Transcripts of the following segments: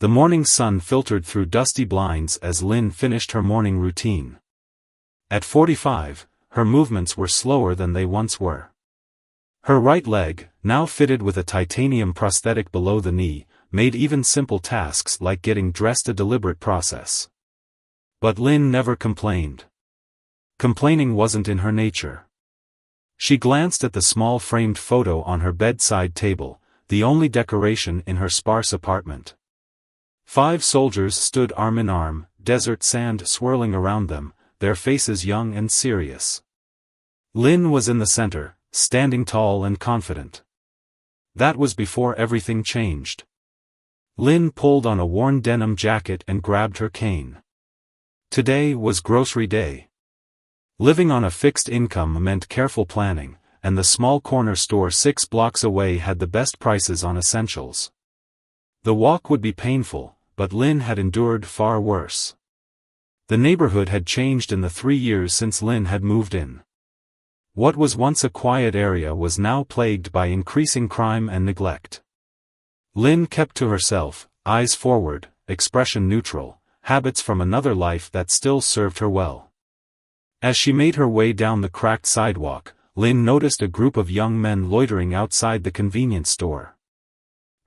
The morning sun filtered through dusty blinds as Lynn finished her morning routine. At 45, her movements were slower than they once were. Her right leg, now fitted with a titanium prosthetic below the knee, made even simple tasks like getting dressed a deliberate process. But Lynn never complained. Complaining wasn't in her nature. She glanced at the small framed photo on her bedside table, the only decoration in her sparse apartment. 5 soldiers stood arm in arm, desert sand swirling around them, their faces young and serious. Lynn was in the center, standing tall and confident. That was before everything changed. Lynn pulled on a worn denim jacket and grabbed her cane. Today was grocery day. Living on a fixed income meant careful planning, and the small corner store 6 blocks away had the best prices on essentials. The walk would be painful, but Lynn had endured far worse. The neighborhood had changed in the 3 years since Lynn had moved in. What was once a quiet area was now plagued by increasing crime and neglect. Lynn kept to herself, eyes forward, expression neutral, habits from another life that still served her well. As she made her way down the cracked sidewalk, Lynn noticed a group of young men loitering outside the convenience store.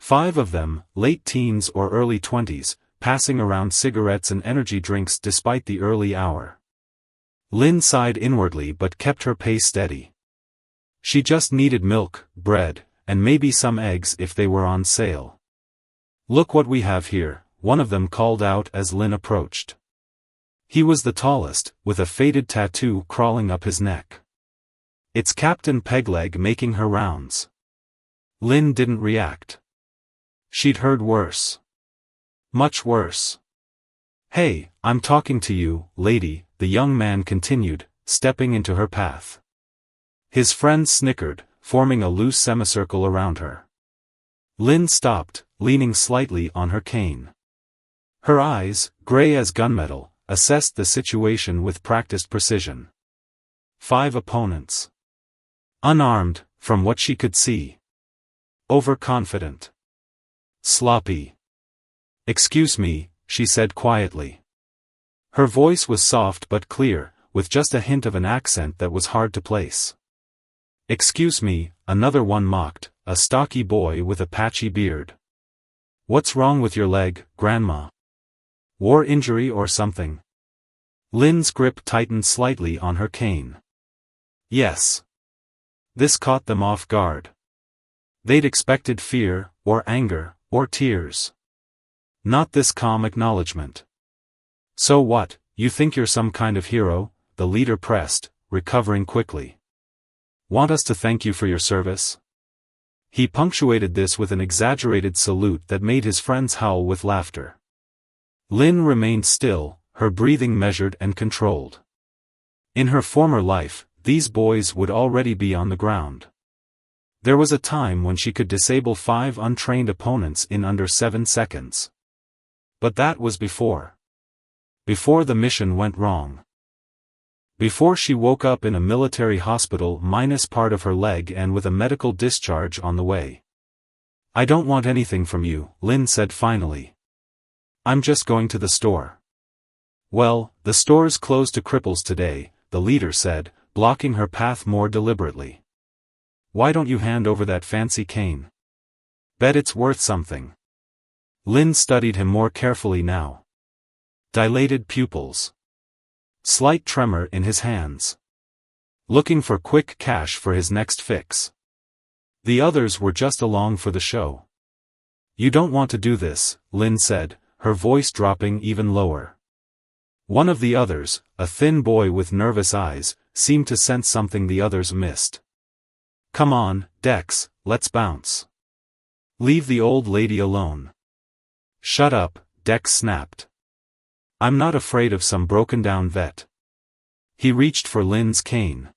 5 of them, late teens or early 20s, passing around cigarettes and energy drinks despite the early hour. Lynn sighed inwardly but kept her pace steady. She just needed milk, bread, and maybe some eggs if they were on sale. "Look what we have here," one of them called out as Lynn approached. He was the tallest, with a faded tattoo crawling up his neck. It's Captain Pegleg making her rounds. Lynn didn't react. She'd heard worse. Much worse. "Hey, I'm talking to you, lady," the young man continued, stepping into her path. His friends snickered, forming a loose semicircle around her. Lynn stopped, leaning slightly on her cane. Her eyes, gray as gunmetal, assessed the situation with practiced precision. 5 opponents. Unarmed, from what she could see. Overconfident. Sloppy. "Excuse me," she said quietly. Her voice was soft but clear, with just a hint of an accent that was hard to place. "Excuse me," another one mocked, a stocky boy with a patchy beard. "What's wrong with your leg, Grandma? War injury or something?" Lynn's grip tightened slightly on her cane. Yes. This caught them off guard. They'd expected fear, or anger, or tears. Not this calm acknowledgement. "So what, you think you're some kind of hero?" the leader pressed, recovering quickly. "Want us to thank you for your service?" He punctuated this with an exaggerated salute that made his friends howl with laughter. Lynn remained still, her breathing measured and controlled. In her former life, these boys would already be on the ground. There was a time when she could disable 5 untrained opponents in under 7 seconds. But that was before. Before the mission went wrong. Before she woke up in a military hospital minus part of her leg and with a medical discharge on the way. "I don't want anything from you," Lynn said finally. "I'm just going to the store." "Well, the store's closed to cripples today," the leader said, blocking her path more deliberately. "Why don't you hand over that fancy cane? Bet it's worth something." Lynn studied him more carefully now. Dilated pupils. Slight tremor in his hands. Looking for quick cash for his next fix. The others were just along for the show. "You don't want to do this," Lynn said, her voice dropping even lower. One of the others, a thin boy with nervous eyes, seemed to sense something the others missed. "Come on, Dex, let's bounce. Leave the old lady alone." "Shut up," Dex snapped. "I'm not afraid of some broken-down vet." He reached for Lynn's cane.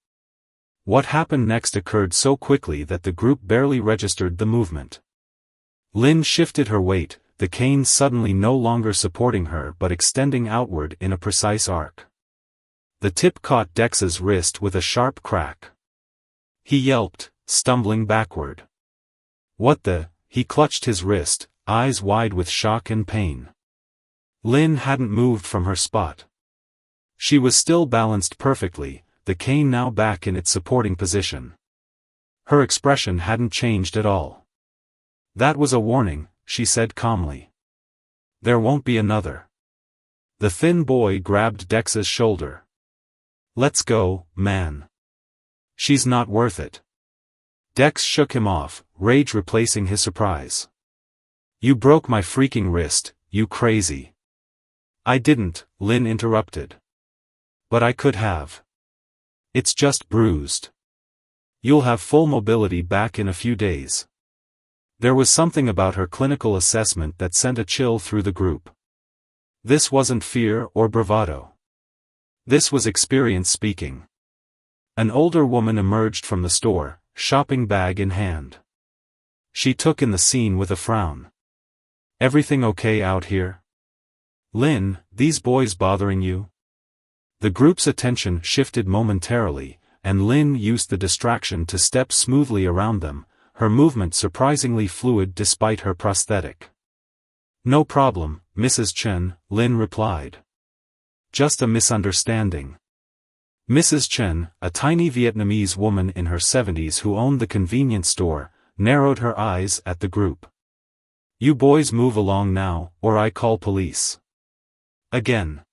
What happened next occurred so quickly that the group barely registered the movement. Lynn shifted her weight, the cane suddenly no longer supporting her but extending outward in a precise arc. The tip caught Dex's wrist with a sharp crack. He yelped, stumbling backward. "What the?" He clutched his wrist, eyes wide with shock and pain. Lynn hadn't moved from her spot. She was still balanced perfectly, the cane now back in its supporting position. Her expression hadn't changed at all. "That was a warning," she said calmly. "There won't be another." The thin boy grabbed Dex's shoulder. "Let's go, man. She's not worth it." Dex shook him off, rage replacing his surprise. "You broke my freaking wrist, you crazy." "I didn't," Lynn interrupted. "But I could have. It's just bruised. You'll have full mobility back in a few days." There was something about her clinical assessment that sent a chill through the group. This wasn't fear or bravado. This was experience speaking. An older woman emerged from the store, shopping bag in hand. She took in the scene with a frown. "Everything okay out here? Lynn, these boys bothering you?" The group's attention shifted momentarily, and Lynn used the distraction to step smoothly around them, her movement surprisingly fluid despite her prosthetic. "No problem, Mrs. Chen," Lynn replied. "Just a misunderstanding." Mrs. Chen, a tiny Vietnamese woman in her 70s who owned the convenience store, narrowed her eyes at the group. "You boys move along now, or I call police." Again.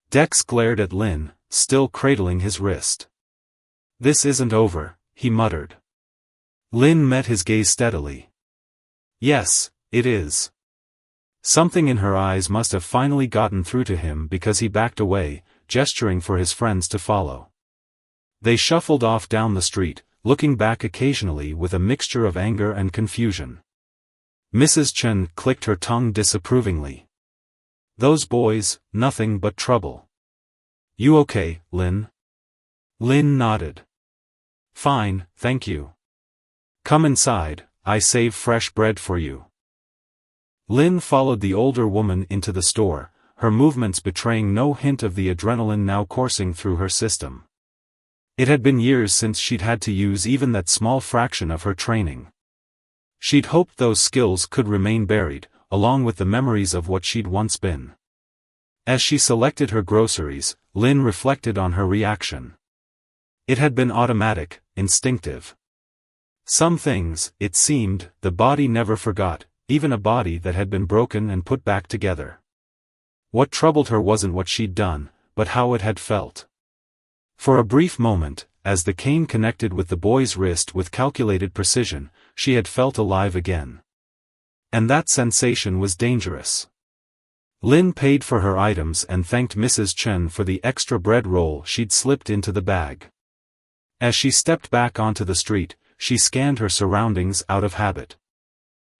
Dex glared at Lynn, still cradling his wrist. "This isn't over," he muttered. Lynn met his gaze steadily. "Yes, it is." Something in her eyes must have finally gotten through to him because he backed away, gesturing for his friends to follow. They shuffled off down the street, looking back occasionally with a mixture of anger and confusion. Mrs. Chen clicked her tongue disapprovingly. "Those boys, nothing but trouble." "You okay, Lynn?" Lynn nodded. "Fine, thank you. Come inside, I save fresh bread for you." Lynn followed the older woman into the store, her movements betraying no hint of the adrenaline now coursing through her system. It had been years since she'd had to use even that small fraction of her training. She'd hoped those skills could remain buried, along with the memories of what she'd once been. As she selected her groceries, Lynn reflected on her reaction. It had been automatic, instinctive. Some things, it seemed, the body never forgot, even a body that had been broken and put back together. What troubled her wasn't what she'd done, but how it had felt. For a brief moment, as the cane connected with the boy's wrist with calculated precision, she had felt alive again. And that sensation was dangerous. Lynn paid for her items and thanked Mrs. Chen for the extra bread roll she'd slipped into the bag. As she stepped back onto the street, she scanned her surroundings out of habit.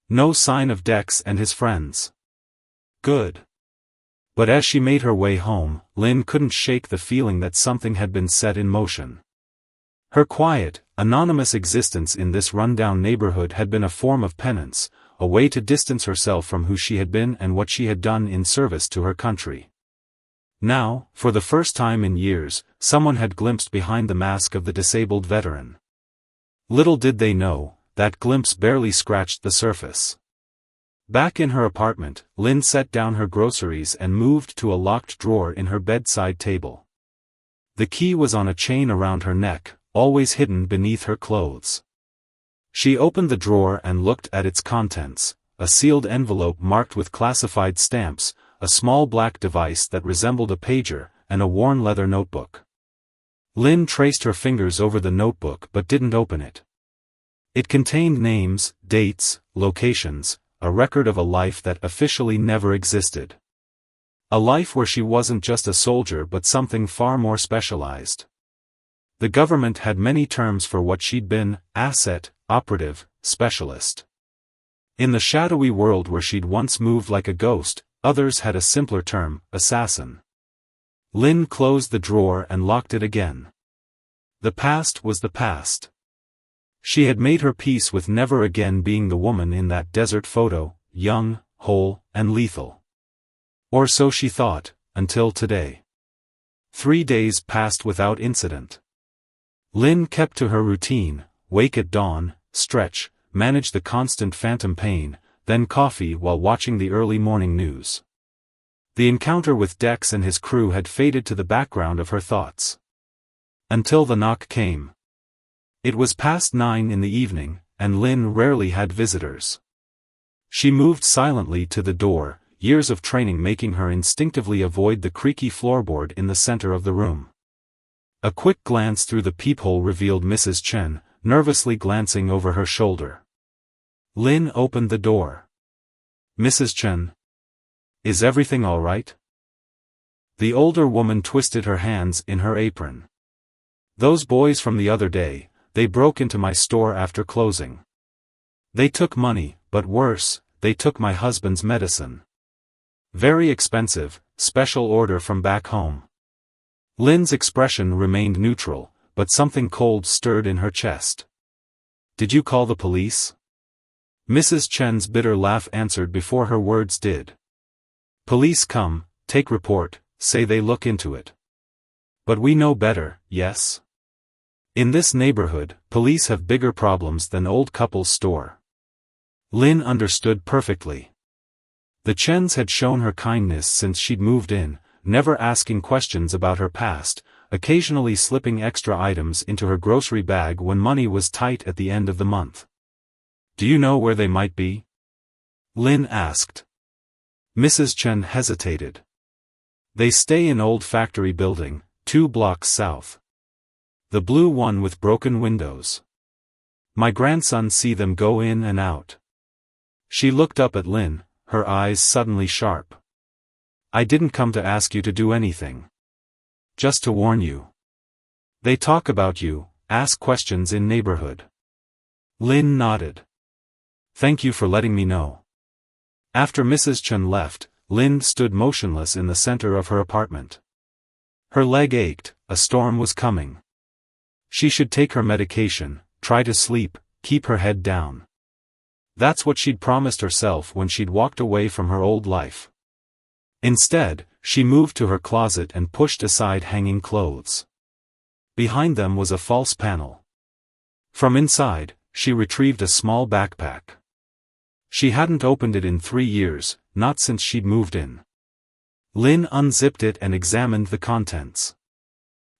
No sign of Dex and his friends. Good. But as she made her way home, Lynn couldn't shake the feeling that something had been set in motion. Her quiet, anonymous existence in this rundown neighborhood had been a form of penance, a way to distance herself from who she had been and what she had done in service to her country. Now, for the first time in years, someone had glimpsed behind the mask of the disabled veteran. Little did they know, that glimpse barely scratched the surface. Back in her apartment, Lynn set down her groceries and moved to a locked drawer in her bedside table. The key was on a chain around her neck, always hidden beneath her clothes. She opened the drawer and looked at its contents, a sealed envelope marked with classified stamps, a small black device that resembled a pager, and a worn leather notebook. Lynn traced her fingers over the notebook but didn't open it. It contained names, dates, locations, a record of a life that officially never existed. A life where she wasn't just a soldier but something far more specialized. The government had many terms for what she'd been: asset, operative, specialist. In the shadowy world where she'd once moved like a ghost, others had a simpler term: assassin. Lynn closed the drawer and locked it again. The past was the past. She had made her peace with never again being the woman in that desert photo, young, whole, and lethal. Or so she thought, until today. 3 days passed without incident. Lynn kept to her routine: wake at dawn, stretch, manage the constant phantom pain, then coffee while watching the early morning news. The encounter with Dex and his crew had faded to the background of her thoughts. Until the knock came. It was past 9 in the evening, and Lynn rarely had visitors. She moved silently to the door, years of training making her instinctively avoid the creaky floorboard in the center of the room. A quick glance through the peephole revealed Mrs. Chen, nervously glancing over her shoulder. Lynn opened the door. "Mrs. Chen? Is everything all right?" The older woman twisted her hands in her apron. "Those boys from the other day, they broke into my store after closing. They took money, but worse, they took my husband's medicine. Very expensive, special order from back home." Lynn's expression remained neutral, but something cold stirred in her chest. "Did you call the police?" Mrs. Chen's bitter laugh answered before her words did. "Police come, take report, say they look into it. But we know better, yes? In this neighborhood, police have bigger problems than old couple's store." Lynn understood perfectly. The Chens had shown her kindness since she'd moved in, never asking questions about her past, occasionally slipping extra items into her grocery bag when money was tight at the end of the month. "Do you know where they might be?" Lynn asked. Mrs. Chen hesitated. "They stay in old factory building, 2 blocks south. The blue one with broken windows. My grandson see them go in and out." She looked up at Lynn, her eyes suddenly sharp. "I didn't come to ask you to do anything. Just to warn you. They talk about you, ask questions in neighborhood." Lynn nodded. "Thank you for letting me know." After Mrs. Chen left, Lynn stood motionless in the center of her apartment. Her leg ached, a storm was coming. She should take her medication, try to sleep, keep her head down. That's what she'd promised herself when she'd walked away from her old life. Instead, she moved to her closet and pushed aside hanging clothes. Behind them was a false panel. From inside, she retrieved a small backpack. She hadn't opened it in 3 years, not since she'd moved in. Lynn unzipped it and examined the contents.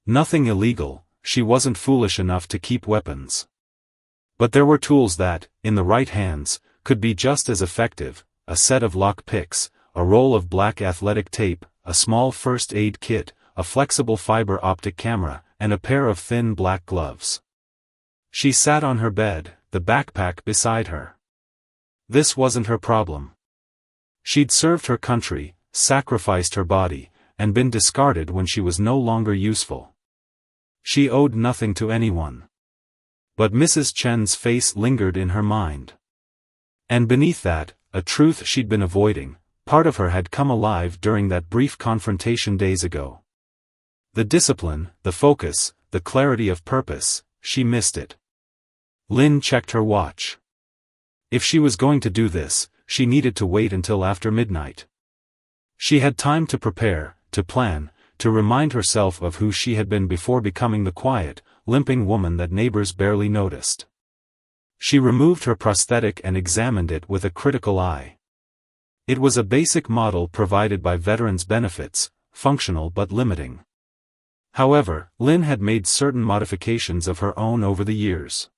Nothing illegal, she wasn't foolish enough to keep weapons. But there were tools that, in the right hands, could be just as effective: a set of lock picks, a roll of black athletic tape, a small first aid kit, a flexible fiber optic camera, and a pair of thin black gloves. She sat on her bed, the backpack beside her. This wasn't her problem. She'd served her country, sacrificed her body, and been discarded when she was no longer useful. She owed nothing to anyone. But Mrs. Chen's face lingered in her mind. And beneath that, a truth she'd been avoiding. Part of her had come alive during that brief confrontation days ago. The discipline, the focus, the clarity of purpose, she missed it. Lynn checked her watch. If she was going to do this, she needed to wait until after midnight. She had time to prepare, to plan, to remind herself of who she had been before becoming the quiet, limping woman that neighbors barely noticed. She removed her prosthetic and examined it with a critical eye. It was a basic model provided by Veterans Benefits, functional but limiting. However, Lynn had made certain modifications of her own over the years.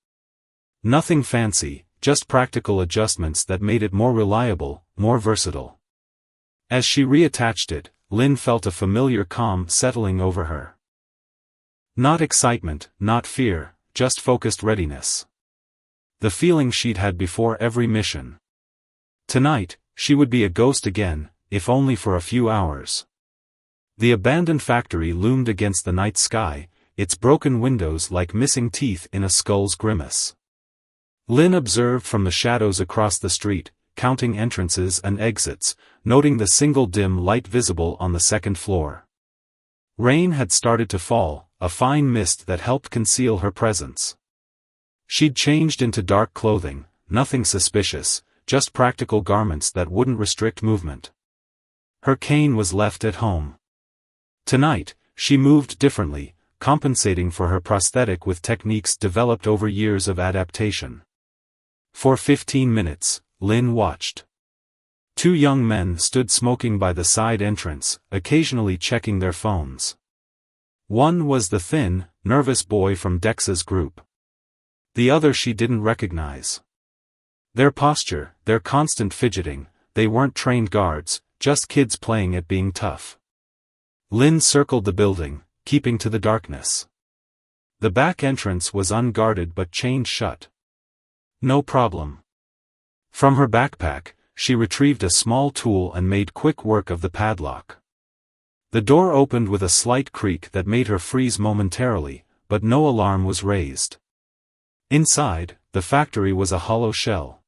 Nothing fancy, just practical adjustments that made it more reliable, more versatile. As she reattached it, Lynn felt a familiar calm settling over her. Not excitement, not fear, just focused readiness. The feeling she'd had before every mission. Tonight, she would be a ghost again, if only for a few hours. The abandoned factory loomed against the night sky, its broken windows like missing teeth in a skull's grimace. Lynn observed from the shadows across the street, counting entrances and exits, noting the single dim light visible on the second floor. Rain had started to fall, a fine mist that helped conceal her presence. She'd changed into dark clothing, nothing suspicious, just practical garments that wouldn't restrict movement. Her cane was left at home. Tonight, she moved differently, compensating for her prosthetic with techniques developed over years of adaptation. For 15 minutes, Lynn watched. Two young men stood smoking by the side entrance, occasionally checking their phones. One was the thin, nervous boy from Dex's group. The other she didn't recognize. Their posture, their constant fidgeting, they weren't trained guards, just kids playing at being tough. Lynn circled the building, keeping to the darkness. The back entrance was unguarded but chained shut. No problem. From her backpack, she retrieved a small tool and made quick work of the padlock. The door opened with a slight creak that made her freeze momentarily, but no alarm was raised. Inside, the factory was a hollow shell.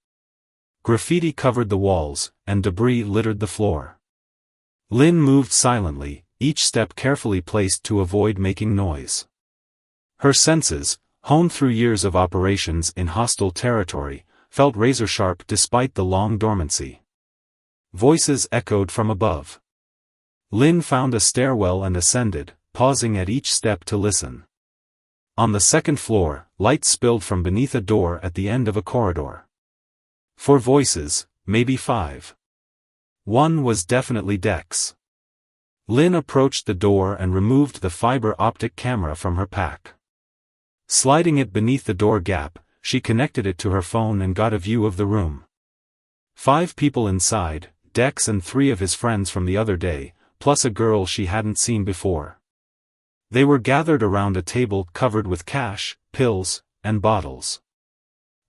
Graffiti covered the walls, and debris littered the floor. Lynn moved silently, each step carefully placed to avoid making noise. Her senses, honed through years of operations in hostile territory, felt razor-sharp despite the long dormancy. Voices echoed from above. Lynn found a stairwell and ascended, pausing at each step to listen. On the second floor, light spilled from beneath a door at the end of a corridor. 4 voices, maybe 5. One was definitely Dex. Lynn approached the door and removed the fiber optic camera from her pack. Sliding it beneath the door gap, she connected it to her phone and got a view of the room. 5 people inside, Dex and 3 of his friends from the other day, plus a girl she hadn't seen before. They were gathered around a table covered with cash, pills, and bottles.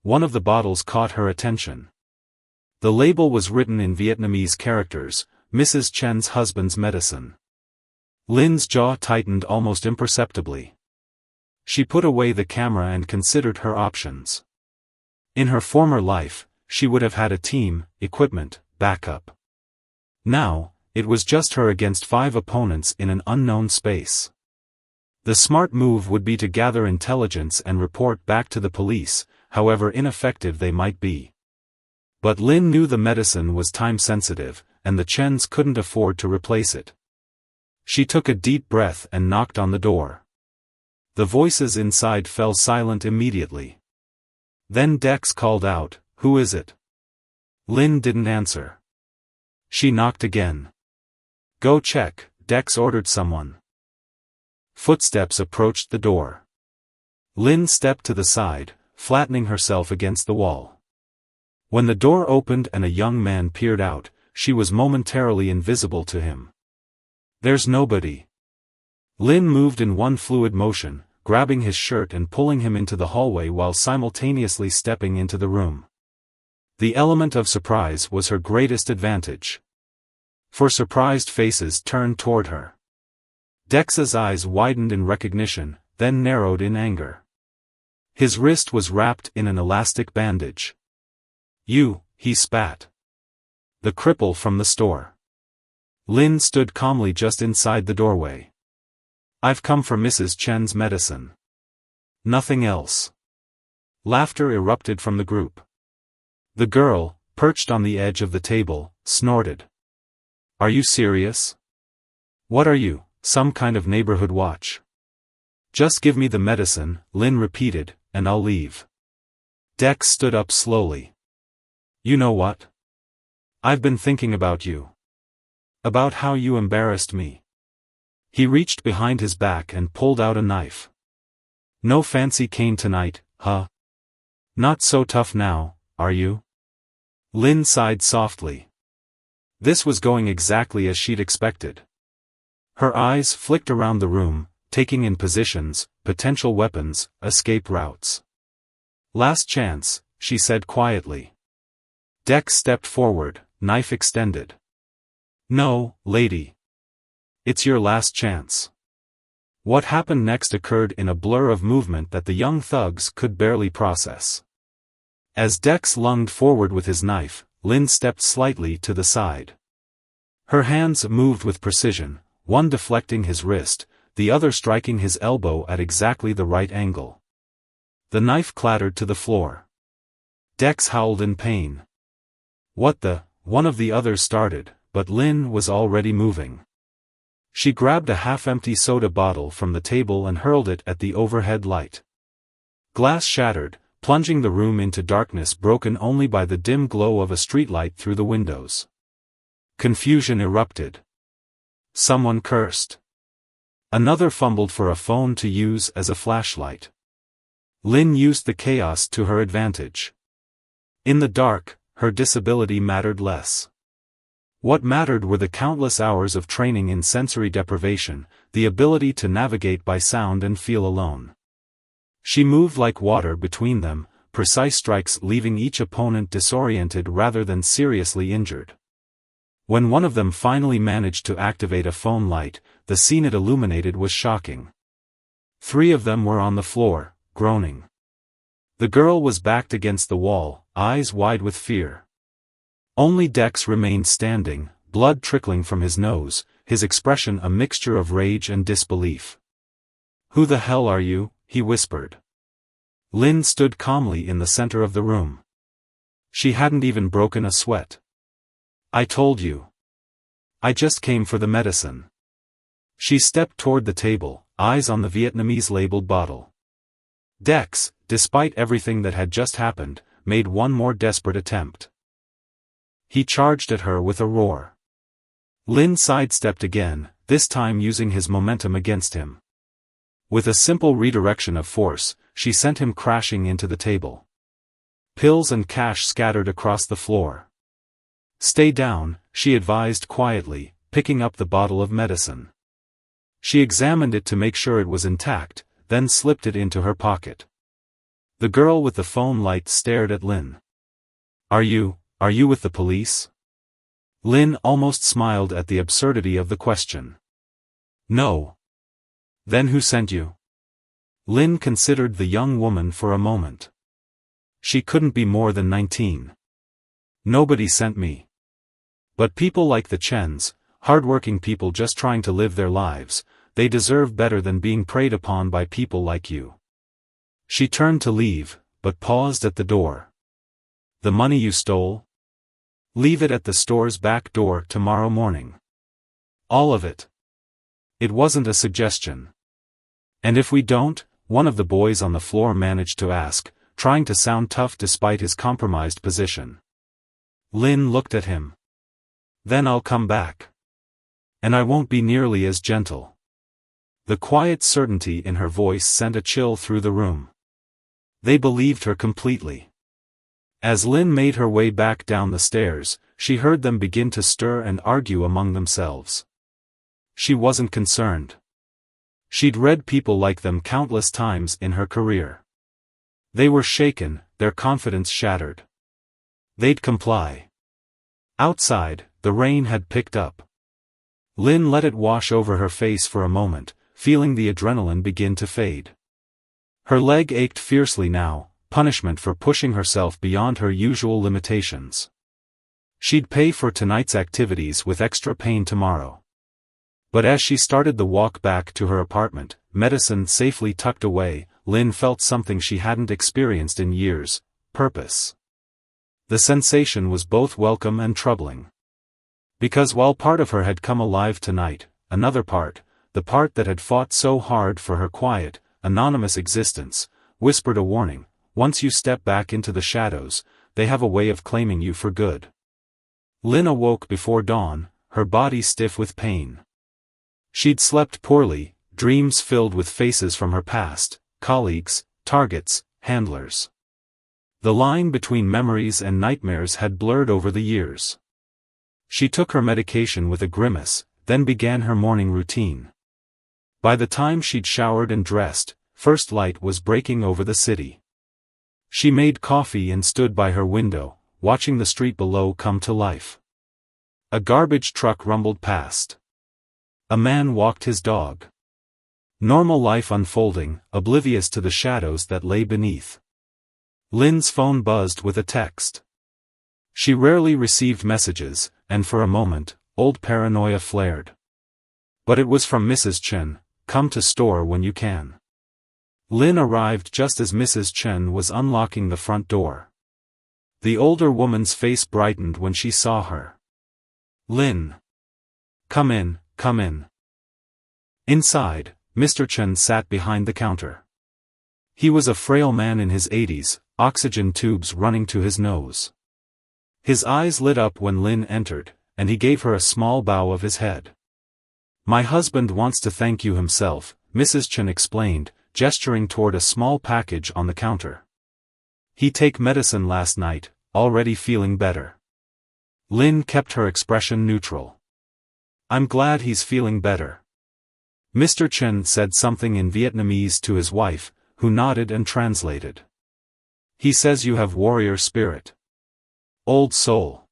One of the bottles caught her attention. The label was written in Vietnamese characters, Mrs. Chen's husband's medicine. Lynn's jaw tightened almost imperceptibly. She put away the camera and considered her options. In her former life, she would have had a team, equipment, backup. Now, it was just her against 5 opponents in an unknown space. The smart move would be to gather intelligence and report back to the police, however ineffective they might be. But Lynn knew the medicine was time-sensitive, and the Chens couldn't afford to replace it. She took a deep breath and knocked on the door. The voices inside fell silent immediately. Then Dex called out, "Who is it?" Lynn didn't answer. She knocked again. "Go check," Dex ordered someone. Footsteps approached the door. Lynn stepped to the side, flattening herself against the wall. When the door opened and a young man peered out, she was momentarily invisible to him. "There's nobody." Lynn moved in one fluid motion, grabbing his shirt and pulling him into the hallway while simultaneously stepping into the room. The element of surprise was her greatest advantage. For surprised faces turned toward her. Dex's eyes widened in recognition, then narrowed in anger. His wrist was wrapped in an elastic bandage. "You," he spat. "The cripple from the store." Lynn stood calmly just inside the doorway. "I've come for Mrs. Chen's medicine. Nothing else." Laughter erupted from the group. The girl, perched on the edge of the table, snorted. "Are you serious? What are you, some kind of neighborhood watch?" "Just give me the medicine," Lynn repeated, "and I'll leave." Dex stood up slowly. "You know what? I've been thinking about you. About how you embarrassed me." He reached behind his back and pulled out a knife. "No fancy cane tonight, huh? Not so tough now, are you?" Lynn sighed softly. This was going exactly as she'd expected. Her eyes flicked around the room, taking in positions, potential weapons, escape routes. "Last chance," she said quietly. Dex stepped forward, knife extended. "No, lady. It's your last chance." What happened next occurred in a blur of movement that the young thugs could barely process. As Dex lunged forward with his knife, Lynn stepped slightly to the side. Her hands moved with precision, one deflecting his wrist, the other striking his elbow at exactly the right angle. The knife clattered to the floor. Dex howled in pain. "What the?" one of the others started, but Lynn was already moving. She grabbed a half-empty soda bottle from the table and hurled it at the overhead light. Glass shattered, plunging the room into darkness broken only by the dim glow of a streetlight through the windows. Confusion erupted. Someone cursed. Another fumbled for a phone to use as a flashlight. Lynn used the chaos to her advantage. In the dark, her disability mattered less. What mattered were the countless hours of training in sensory deprivation, the ability to navigate by sound and feel alone. She moved like water between them, precise strikes leaving each opponent disoriented rather than seriously injured. When one of them finally managed to activate a phone light, the scene it illuminated was shocking. 3 of them were on the floor, groaning. The girl was backed against the wall, eyes wide with fear. Only Dex remained standing, blood trickling from his nose, his expression a mixture of rage and disbelief. "Who the hell are you?" he whispered. Lynn stood calmly in the center of the room. She hadn't even broken a sweat. "I told you. I just came for the medicine." She stepped toward the table, eyes on the Vietnamese-labeled bottle. Dex, despite everything that had just happened, made one more desperate attempt. He charged at her with a roar. Lynn sidestepped again, this time using his momentum against him. With a simple redirection of force, she sent him crashing into the table. Pills and cash scattered across the floor. "Stay down," she advised quietly, picking up the bottle of medicine. She examined it to make sure it was intact, then slipped it into her pocket. The girl with the phone light stared at Lynn. Are you with the police?" Lynn almost smiled at the absurdity of the question. "No." "Then who sent you?" Lynn considered the young woman for a moment. She couldn't be more than 19. "Nobody sent me. But people like the Chens, hardworking people just trying to live their lives, they deserve better than being preyed upon by people like you." She turned to leave, but paused at the door. "The money you stole? Leave it at the store's back door tomorrow morning. All of it." It wasn't a suggestion. "And if we don't?" one of the boys on the floor managed to ask, trying to sound tough despite his compromised position. Lynn looked at him. "Then I'll come back. And I won't be nearly as gentle." The quiet certainty in her voice sent a chill through the room. They believed her completely. As Lynn made her way back down the stairs, she heard them begin to stir and argue among themselves. She wasn't concerned. She'd read people like them countless times in her career. They were shaken, their confidence shattered. They'd comply. Outside, the rain had picked up. Lynn let it wash over her face for a moment, feeling the adrenaline begin to fade. Her leg ached fiercely now, punishment for pushing herself beyond her usual limitations. She'd pay for tonight's activities with extra pain tomorrow. But as she started the walk back to her apartment, medicine safely tucked away, Lynn felt something she hadn't experienced in years: purpose. The sensation was both welcome and troubling. Because while part of her had come alive tonight, another part, the part that had fought so hard for her quiet, anonymous existence, whispered a warning: once you step back into the shadows, they have a way of claiming you for good. Lynn awoke before dawn, her body stiff with pain. She'd slept poorly, dreams filled with faces from her past, colleagues, targets, handlers. The line between memories and nightmares had blurred over the years. She took her medication with a grimace, then began her morning routine. By the time she'd showered and dressed, first light was breaking over the city. She made coffee and stood by her window, watching the street below come to life. A garbage truck rumbled past. A man walked his dog. Normal life unfolding, oblivious to the shadows that lay beneath. Lynn's phone buzzed with a text. She rarely received messages, and for a moment, old paranoia flared. But it was from Mrs. Chen: "Come to store when you can." Lynn arrived just as Mrs. Chen was unlocking the front door. The older woman's face brightened when she saw her. "Lynn. Come in, come in." Inside, Mr. Chen sat behind the counter. He was a frail man in his 80s, oxygen tubes running to his nose. His eyes lit up when Lin entered, and he gave her a small bow of his head. "My husband wants to thank you himself," Mrs. Chen explained, gesturing toward a small package on the counter. "He take medicine last night, already feeling better." Lin kept her expression neutral. "I'm glad he's feeling better." Mr. Chen said something in Vietnamese to his wife, who nodded and translated. "He says you have warrior spirit. Old soul."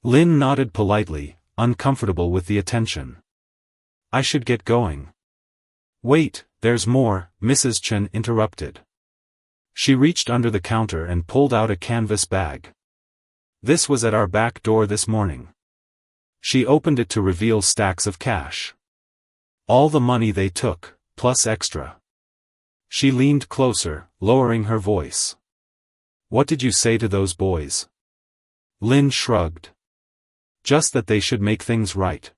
Lin nodded politely, uncomfortable with the attention. "I should get going." "Wait, there's more," Mrs. Chen interrupted. She reached under the counter and pulled out a canvas bag. "This was at our back door this morning." She opened it to reveal stacks of cash. "All the money they took, plus extra." She leaned closer, lowering her voice. "What did you say to those boys?" Lin shrugged. "Just that they should make things right."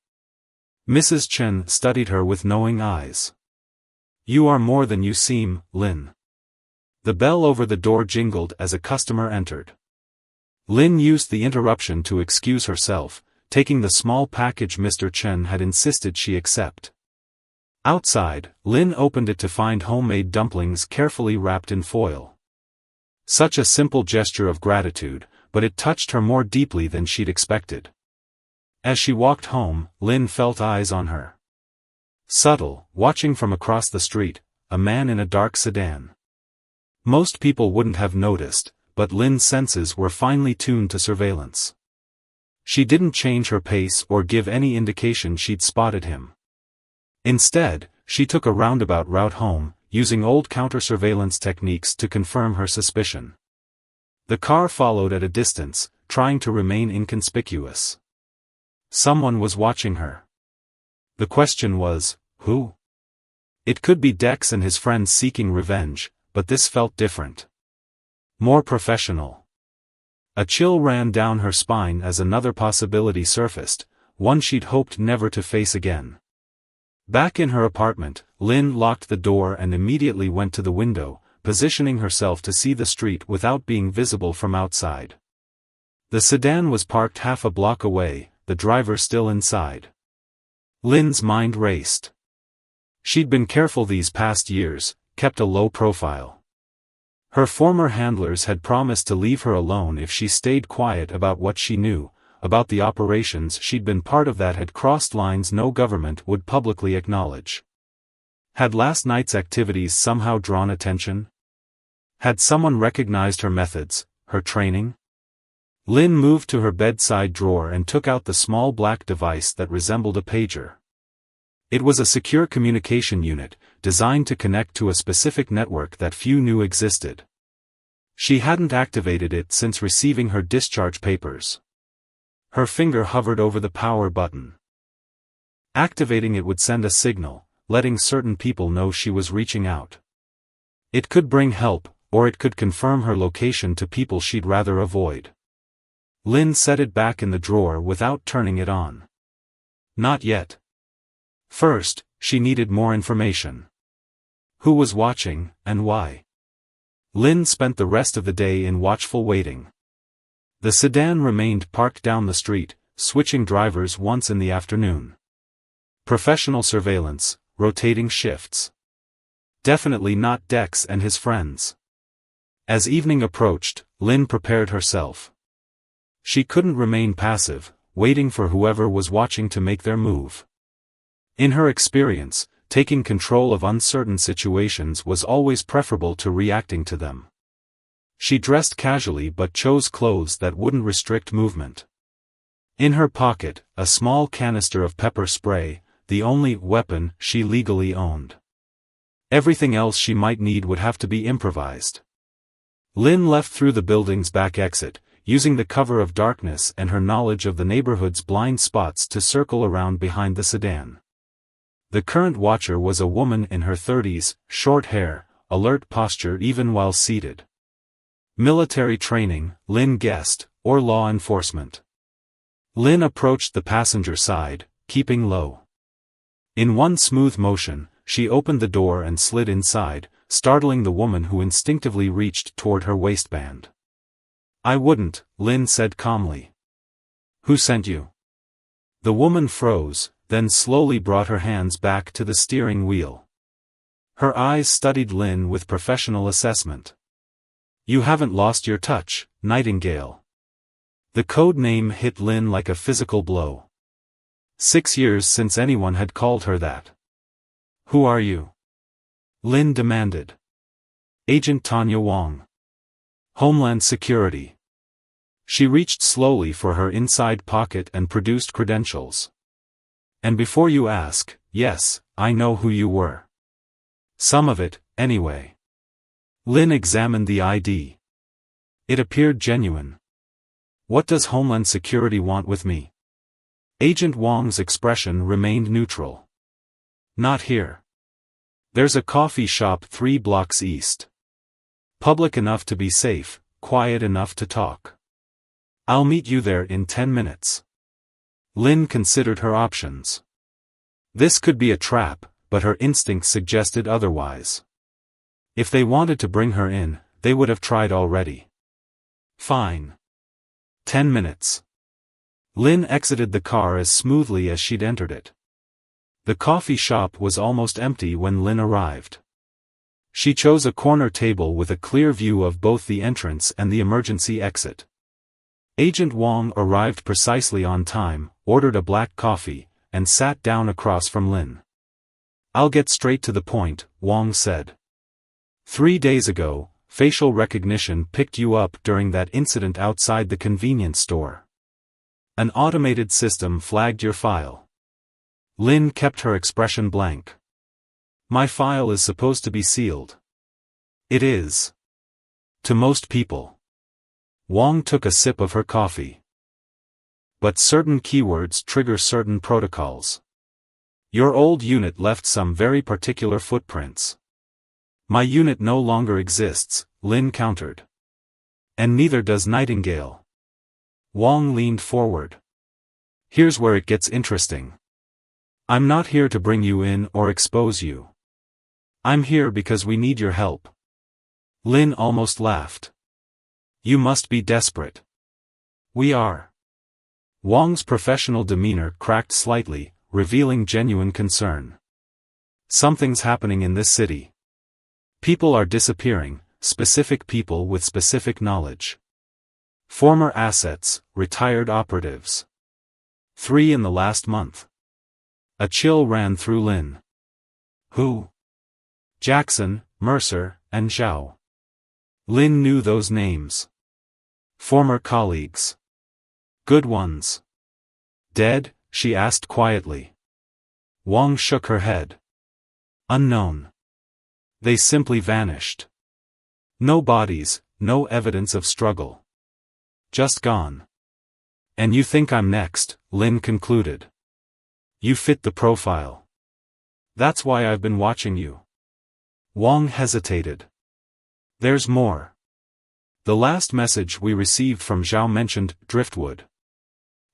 Mrs. Chen studied her with knowing eyes. "You are more than you seem, Lin." The bell over the door jingled as a customer entered. Lin used the interruption to excuse herself, taking the small package Mr. Chen had insisted she accept. Outside, Lin opened it to find homemade dumplings carefully wrapped in foil. Such a simple gesture of gratitude, but it touched her more deeply than she'd expected. As she walked home, Lin felt eyes on her. Subtle, watching from across the street, a man in a dark sedan. Most people wouldn't have noticed, but Lin's senses were finely tuned to surveillance. She didn't change her pace or give any indication she'd spotted him. Instead, she took a roundabout route home, using old counter-surveillance techniques to confirm her suspicion. The car followed at a distance, trying to remain inconspicuous. Someone was watching her. The question was, who? It could be Dex and his friends seeking revenge, but this felt different. More professional. A chill ran down her spine as another possibility surfaced, one she'd hoped never to face again. Back in her apartment, Lin locked the door and immediately went to the window, positioning herself to see the street without being visible from outside. The sedan was parked half a block away, the driver still inside. Lin's mind raced. She'd been careful these past years, kept a low profile. Her former handlers had promised to leave her alone if she stayed quiet about what she knew, about the operations she'd been part of that had crossed lines no government would publicly acknowledge. Had last night's activities somehow drawn attention? Had someone recognized her methods, her training? Lin moved to her bedside drawer and took out the small black device that resembled a pager. It was a secure communication unit, designed to connect to a specific network that few knew existed. She hadn't activated it since receiving her discharge papers. Her finger hovered over the power button. Activating it would send a signal, letting certain people know she was reaching out. It could bring help, or it could confirm her location to people she'd rather avoid. Lin set it back in the drawer without turning it on. Not yet. First, she needed more information. Who was watching, and why? Lin spent the rest of the day in watchful waiting. The sedan remained parked down the street, switching drivers once in the afternoon. Professional surveillance, rotating shifts. Definitely not Dex and his friends. As evening approached, Lin prepared herself. She couldn't remain passive, waiting for whoever was watching to make their move. In her experience, taking control of uncertain situations was always preferable to reacting to them. She dressed casually but chose clothes that wouldn't restrict movement. In her pocket, a small canister of pepper spray, the only weapon she legally owned. Everything else she might need would have to be improvised. Lin left through the building's back exit, using the cover of darkness and her knowledge of the neighborhood's blind spots to circle around behind the sedan. The current watcher was a woman in her 30s, short hair, alert posture even while seated. Military training, Lin guessed, or law enforcement. Lin approached the passenger side, keeping low. In one smooth motion, she opened the door and slid inside, startling the woman who instinctively reached toward her waistband. "I wouldn't," Lynn said calmly. "Who sent you?" The woman froze, then slowly brought her hands back to the steering wheel. Her eyes studied Lynn with professional assessment. "You haven't lost your touch, Nightingale." The code name hit Lynn like a physical blow. 6 years since anyone had called her that. "Who are you?" Lynn demanded. "Agent Tanya Wong. Homeland Security." She reached slowly for her inside pocket and produced credentials. "And before you ask, yes, I know who you were. Some of it, anyway." Lynn examined the ID. It appeared genuine. "What does Homeland Security want with me?" Agent Wong's expression remained neutral. "Not here. There's a coffee shop 3 blocks east. Public enough to be safe, quiet enough to talk. I'll meet you there in 10 minutes. Lynn considered her options. This could be a trap, but her instincts suggested otherwise. If they wanted to bring her in, they would have tried already. Fine. 10 minutes. Lynn exited the car as smoothly as she'd entered it. The coffee shop was almost empty when Lynn arrived. She chose a corner table with a clear view of both the entrance and the emergency exit. Agent Wong arrived precisely on time, ordered a black coffee, and sat down across from Lynn. "I'll get straight to the point," Wong said. 3 days ago, facial recognition picked you up during that incident outside the convenience store. An automated system flagged your file." Lynn kept her expression blank. "My file is supposed to be sealed." "It is. To most people." Wong took a sip of her coffee. "But certain keywords trigger certain protocols. Your old unit left some very particular footprints." "My unit no longer exists," Lynn countered. "And neither does Nightingale." Wong leaned forward. "Here's where it gets interesting. I'm not here to bring you in or expose you. I'm here because we need your help." Lynn almost laughed. "You must be desperate." "We are." Wong's professional demeanor cracked slightly, revealing genuine concern. "Something's happening in this city. People are disappearing, specific people with specific knowledge. Former assets, retired operatives. 3 in the last month." A chill ran through Lynn. "Who?" "Jackson, Mercer, and Zhao." Lynn knew those names. Former colleagues. Good ones. "Dead?" she asked quietly. Wong shook her head. "Unknown. They simply vanished. No bodies, no evidence of struggle. Just gone." "And you think I'm next," Lynn concluded. "You fit the profile. That's why I've been watching you." Wong hesitated. "There's more. The last message we received from Zhao mentioned Driftwood."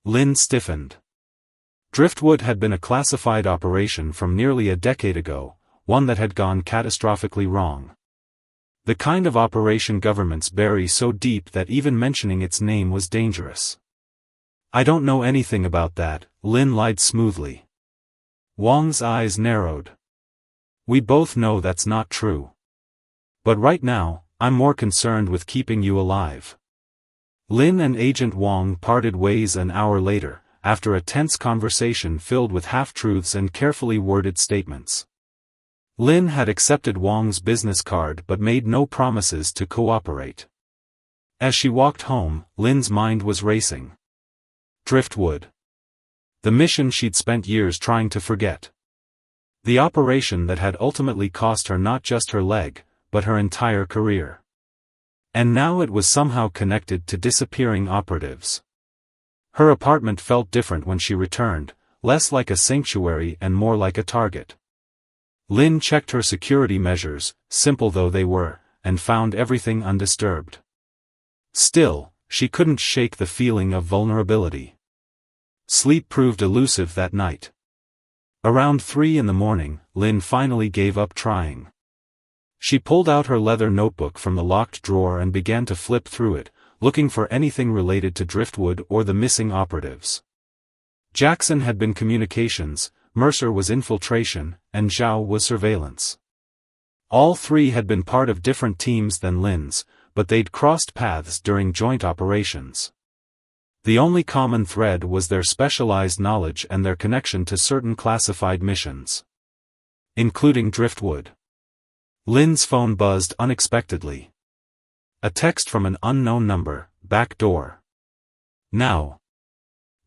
Lynn stiffened. Driftwood had been a classified operation from nearly a decade ago, one that had gone catastrophically wrong. The kind of operation governments bury so deep that even mentioning its name was dangerous. "I don't know anything about that," Lynn lied smoothly. Wong's eyes narrowed. "We both know that's not true. But right now, I'm more concerned with keeping you alive." Lynn and Agent Wong parted ways an hour later, after a tense conversation filled with half-truths and carefully worded statements. Lynn had accepted Wong's business card but made no promises to cooperate. As she walked home, Lynn's mind was racing. Driftwood. The mission she'd spent years trying to forget. The operation that had ultimately cost her not just her leg, but her entire career. And now it was somehow connected to disappearing operatives. Her apartment felt different when she returned, less like a sanctuary and more like a target. Lynn checked her security measures, simple though they were, and found everything undisturbed. Still, she couldn't shake the feeling of vulnerability. Sleep proved elusive that night. Around 3 in the morning, Lynn finally gave up trying. She pulled out her leather notebook from the locked drawer and began to flip through it, looking for anything related to Driftwood or the missing operatives. Jackson had been communications, Mercer was infiltration, and Zhao was surveillance. All three had been part of different teams than Lin's, but they'd crossed paths during joint operations. The only common thread was their specialized knowledge and their connection to certain classified missions, including Driftwood. Lin's phone buzzed unexpectedly. A text from an unknown number, back door. Now.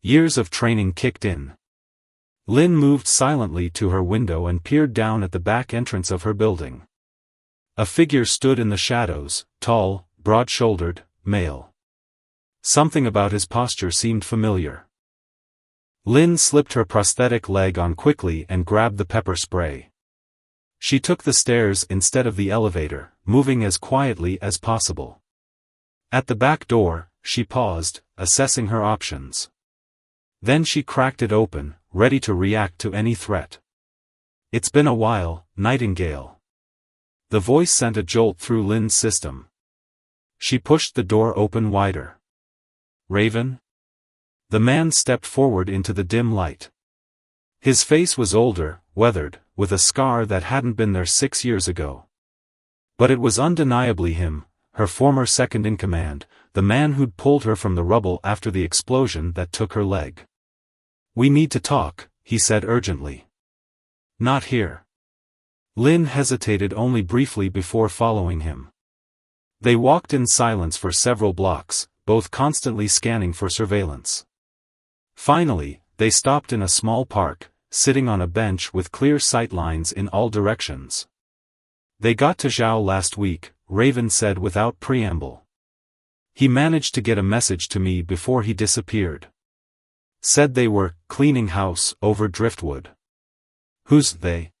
Years of training kicked in. Lin moved silently to her window and peered down at the back entrance of her building. A figure stood in the shadows, tall, broad-shouldered, male. Something about his posture seemed familiar. Lin slipped her prosthetic leg on quickly and grabbed the pepper spray. She took the stairs instead of the elevator, moving as quietly as possible. At the back door, she paused, assessing her options. Then she cracked it open, ready to react to any threat. "It's been a while, Nightingale." The voice sent a jolt through Lin's system. She pushed the door open wider. "Raven?" The man stepped forward into the dim light. His face was older, weathered, with a scar that hadn't been there 6 years ago. But it was undeniably him, her former second-in-command, the man who'd pulled her from the rubble after the explosion that took her leg. "We need to talk," he said urgently. "Not here." Lin hesitated only briefly before following him. They walked in silence for several blocks, both constantly scanning for surveillance. Finally, they stopped in a small park, sitting on a bench with clear sight lines in all directions. "They got to Zhao last week," Raven said without preamble. "He managed to get a message to me before he disappeared. Said they were cleaning house over Driftwood." "Who's they?"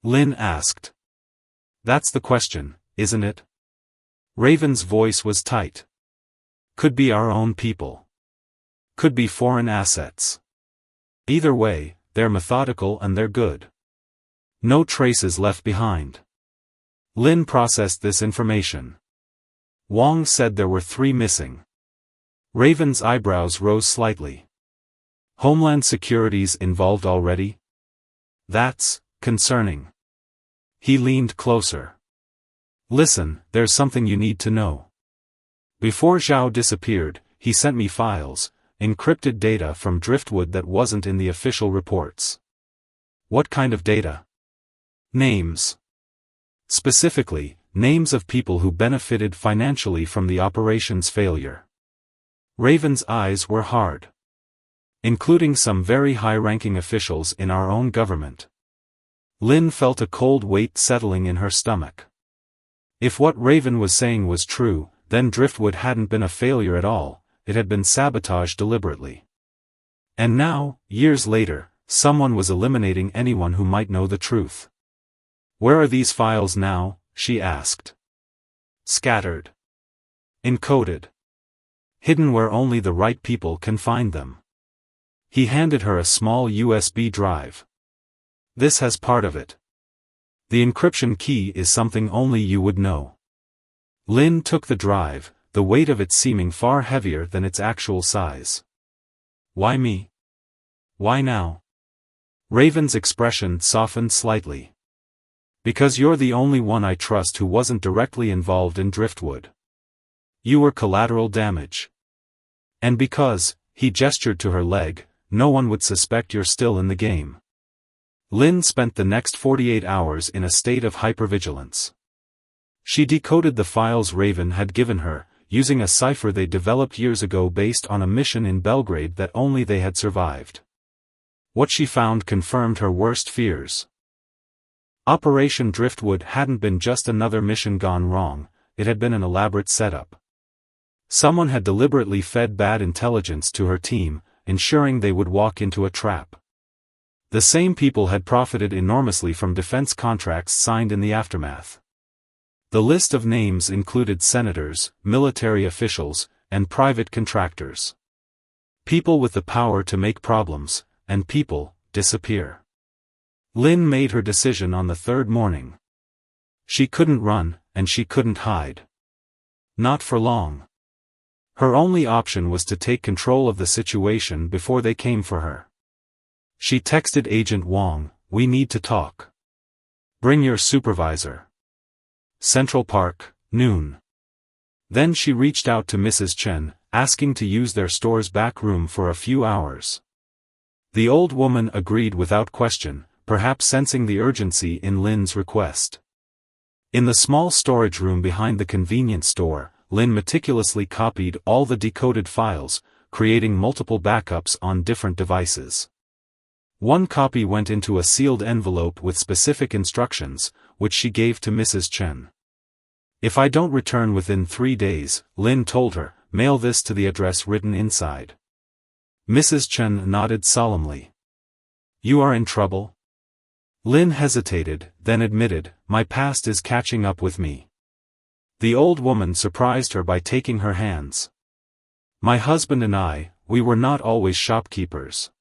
Lin asked. "That's the question, isn't it?" Raven's voice was tight. "Could be our own people. Could be foreign assets. Either way, they're methodical and they're good. No traces left behind." Lin processed this information. Wong said there were 3 missing. Raven's eyebrows rose slightly. "Homeland Security's involved already?" "That's concerning." He leaned closer. "Listen, there's something you need to know. Before Zhao disappeared, he sent me files, encrypted data from Driftwood that wasn't in the official reports." "What kind of data?" "Names. Specifically, names of people who benefited financially from the operation's failure." Raven's eyes were hard. "Including some very high-ranking officials in our own government." Lin felt a cold weight settling in her stomach. If what Raven was saying was true, then Driftwood hadn't been a failure at all, it had been sabotaged deliberately. And now, years later, someone was eliminating anyone who might know the truth. "Where are these files now?" she asked. "Scattered. Encoded. Hidden where only the right people can find them." He handed her a small USB drive. "This has part of it. The encryption key is something only you would know." Lin took the drive, the weight of it seeming far heavier than its actual size. "Why me? Why now?" Raven's expression softened slightly. "Because you're the only one I trust who wasn't directly involved in Driftwood. You were collateral damage. And because," he gestured to her leg, "no one would suspect you're still in the game." Lin spent the next 48 hours in a state of hypervigilance. She decoded the files Raven had given her, using a cipher they developed years ago based on a mission in Belgrade that only they had survived. What she found confirmed her worst fears. Operation Driftwood hadn't been just another mission gone wrong, it had been an elaborate setup. Someone had deliberately fed bad intelligence to her team, ensuring they would walk into a trap. The same people had profited enormously from defense contracts signed in the aftermath. The list of names included senators, military officials, and private contractors. People with the power to make problems, and people, disappear. Lin made her decision on the 3rd morning. She couldn't run, and she couldn't hide. Not for long. Her only option was to take control of the situation before they came for her. She texted Agent Wong, "We need to talk. Bring your supervisor. Central Park, noon." Then she reached out to Mrs. Chen, asking to use their store's back room for a few hours. The old woman agreed without question, perhaps sensing the urgency in Lin's request. In the small storage room behind the convenience store, Lin meticulously copied all the decoded files, creating multiple backups on different devices. One copy went into a sealed envelope with specific instructions, which she gave to Mrs. Chen. "If I don't return within 3 days," Lin told her, "mail this to the address written inside." Mrs. Chen nodded solemnly. "You are in trouble?" Lin hesitated, then admitted, "My past is catching up with me." The old woman surprised her by taking her hands. "My husband and I, we were not always shopkeepers.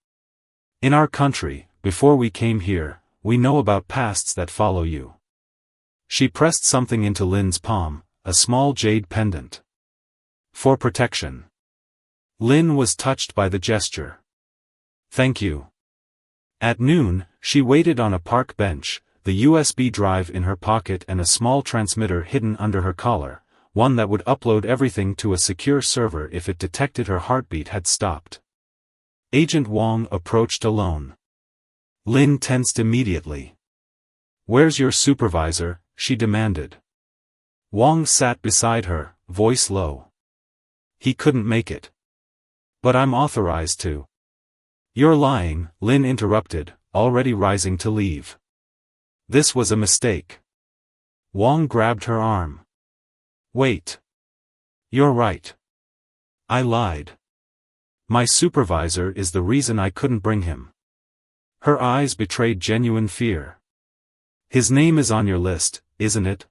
In our country, before we came here, we know about pasts that follow you." She pressed something into Lin's palm, a small jade pendant. "For protection." Lin was touched by the gesture. "Thank you." At noon, she waited on a park bench, the USB drive in her pocket and a small transmitter hidden under her collar, one that would upload everything to a secure server if it detected her heartbeat had stopped. Agent Wong approached alone. Lin tensed immediately. "Where's your supervisor?" she demanded. Wong sat beside her, voice low. "He couldn't make it. But I'm authorized to." "You're lying," Lin interrupted, already rising to leave. This was a mistake. Wong grabbed her arm. "Wait. You're right. I lied. My supervisor is the reason I couldn't bring him." Her eyes betrayed genuine fear. "His name is on your list, isn't it?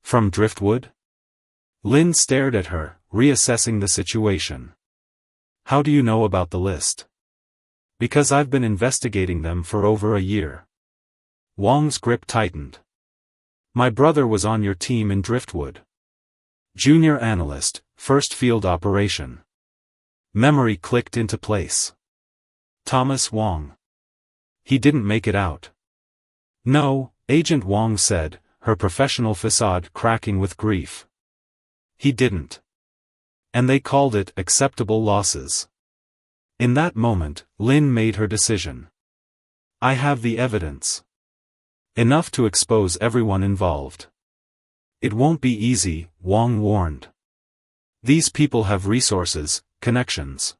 From Driftwood?" Lin stared at her, reassessing the situation. "How do you know about the list?" "Because I've been investigating them for over a year." Wong's grip tightened. "My brother was on your team in Driftwood. Junior analyst, first field operation." Memory clicked into place. "Thomas Wong. He didn't make it out." "No," Agent Wong said, her professional facade cracking with grief. "He didn't. And they called it acceptable losses." In that moment, Lin made her decision. "I have the evidence. Enough to expose everyone involved." "It won't be easy," Wong warned. "These people have resources, connections."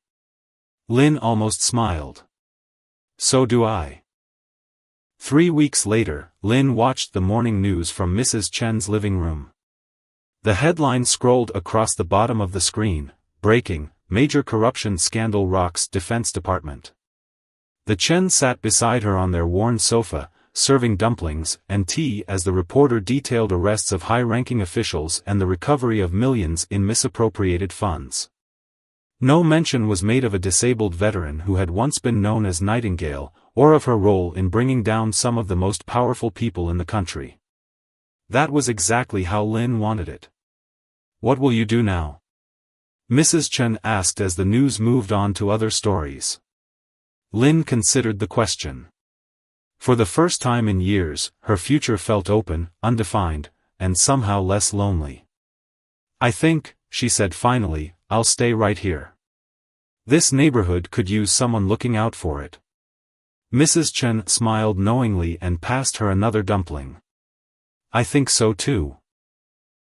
Lin almost smiled. "So do I." 3 weeks later, Lin watched the morning news from Mrs. Chen's living room. The headline scrolled across the bottom of the screen, "Breaking, Major Corruption Scandal Rocks Defense Department." The Chen sat beside her on their worn sofa, serving dumplings and tea as the reporter detailed arrests of high-ranking officials and the recovery of millions in misappropriated funds. No mention was made of a disabled veteran who had once been known as Nightingale, or of her role in bringing down some of the most powerful people in the country. That was exactly how Lin wanted it. "What will you do now?" Mrs. Chen asked as the news moved on to other stories. Lin considered the question. For the first time in years, her future felt open, undefined, and somehow less lonely. "I think," she said finally, "I'll stay right here. This neighborhood could use someone looking out for it." Mrs. Chen smiled knowingly and passed her another dumpling. "I think so too."